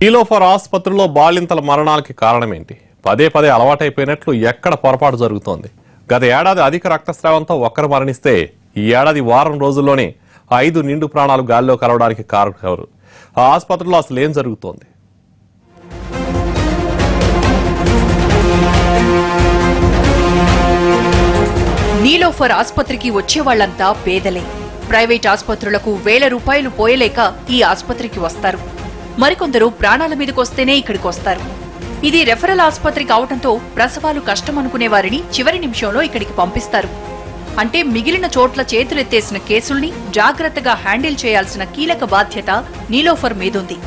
నీలోఫర్ ఆసుపత్రిలో బాలింతల మరణాలకి కారణమేంటి? పదే పదే అలవాటైపోయినట్లు ఎక్కడ పొరపాటు జరుగుతోంది? గత ఏడాది అధిక రక్తస్రావంతో ఒక్కరు మరణిస్తే ఈ ఏడాది వారం రోజుల్లోనే 5 నిండు ప్రాణాలు గాల్లో కలవడానికి కారణం ఎవరు? ఆ ఆసుపత్రిలో అసలు ఏం జరుగుతోంది? నీలోఫర్ ఆసుపత్రికి వచ్చేవాళ్లంతా పేదలే. ప్రైవేట్ ఆసుపత్రులకు వేల రూపాయలు పోయలేక ఈ ఆసుపత్రికి వస్తారు. మరికొందరు ప్రాణాల మీదకొస్తేనే ఇక్కడికొస్తారు. ఇది రెఫరల్ ఆసుపత్రి కావడంతో ప్రసవాలు కష్టమనుకునే వారిని చివరి నిమిషంలో ఇక్కడికి పంపిస్తారు. అంటే మిగిలిన చోట్ల చేతులెత్తేసిన కేసుల్ని జాగ్రత్తగా హ్యాండిల్ చేయాల్సిన కీలక బాధ్యత నీలోఫర్ మీదుంది.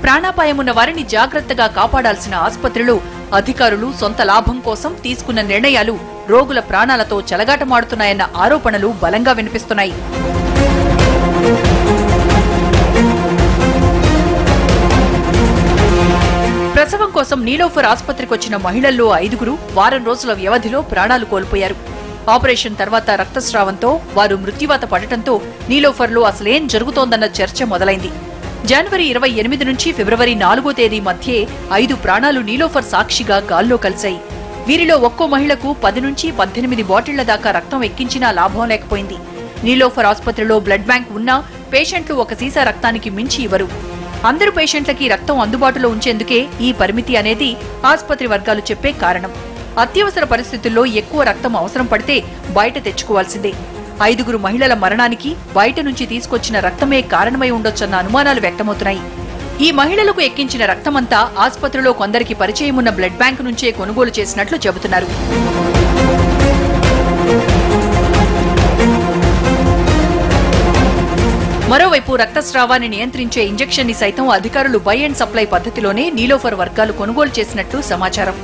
ప్రాణాపాయమున్న వారిని జాగ్రత్తగా కాపాడాల్సిన ఆసుపత్రులు అధికారులు సొంత లాభం కోసం తీసుకున్న నిర్ణయాలు రోగుల ప్రాణాలతో చెలగాటమాడుతున్నాయన్న ఆరోపణలు బలంగా వినిపిస్తున్నాయి. ప్రసవం కోసం నీలోఫర్ ఆసుపత్రికొచ్చిన మహిళల్లో 5గురు వారం రోజుల వ్యవధిలో ప్రాణాలు కోల్పోయారు. ఆపరేషన్ తర్వాత రక్తస్రావంతో వారు మృత్యువాత పడటంతో నీలోఫర్లో అసలేం జరుగుతోందన్న చర్చ మొదలైంది. జనవరి 28 నుంచి ఫిబ్రవరి 4వ తేదీ మధ్యే 5 ప్రాణాలు నీలోఫర్ సాక్షిగా గాల్లో కలిశాయి. వీరిలో ఒక్కో మహిళకు 10 నుంచి 18 బాటిళ్ల దాకా రక్తం ఎక్కించినా లాభం లేకపోయింది. నీలోఫర్ ఆసుపత్రిలో బ్లడ్ బ్యాంక్ ఉన్నా పేషెంట్లు ఒక సీసా రక్తానికి మించి ఇవ్వరు. అందరు పేషెంట్లకి రక్తం అందుబాటులో ఉంచేందుకే ఈ పరిమితి అనేది ఆసుపత్రి వర్గాలు చెప్పే కారణం. అత్యవసర పరిస్థితుల్లో ఎక్కువ రక్తం అవసరం పడితే బయట తెచ్చుకోవాల్సిందే. 5గురు మహిళల మరణానికి బయట నుంచి తీసుకొచ్చిన రక్తమే కారణమై ఉండొచ్చన్న అనుమానాలు వ్యక్తమవుతున్నాయి. ఈ మహిళలకు ఎక్కించిన రక్తమంతా ఆసుపత్రిలో కొందరికి పరిచయమున్న బ్లడ్ బ్యాంకు నుంచే కొనుగోలు చేసినట్లు చెబుతున్నారు. మరోవైపు రక్తస్రావాన్ని నియంత్రించే ఇంజెక్షన్ ని సైతం అధికారులు బై అండ్ సప్లై పద్ధతిలోనే నీలోఫర్ వర్గాలు కొనుగోలు చేసినట్లు సమాచారం.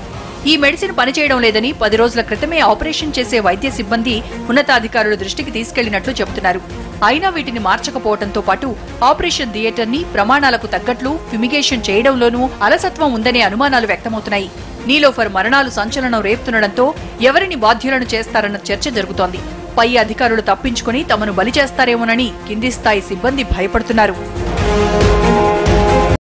ఈ మెడిసిన్ పనిచేయడం లేదని 10 రోజుల క్రితమే ఆపరేషన్ చేసే వైద్య సిబ్బంది ఉన్నతాధికారుల దృష్టికి తీసుకెళ్లినట్లు చెబుతున్నారు. అయినా వీటిని మార్చకపోవడంతో పాటు ఆపరేషన్ థియేటర్ ని ప్రమాణాలకు తగ్గట్లు ఫ్యూమిగేషన్ చేయడంలోనూ అలసత్వం ఉందనే అనుమానాలు వ్యక్తమవుతున్నాయి. నీలోఫర్ మరణాలు సంచలనం రేపుతుండటంతో ఎవరిని బాధ్యులను చేస్తారన్న చర్చ జరుగుతోంది. పై అధికారులు తప్పించుకుని తమను బలి చేస్తారేమోనని కింది స్థాయి సిబ్బంది భయపడుతున్నారు.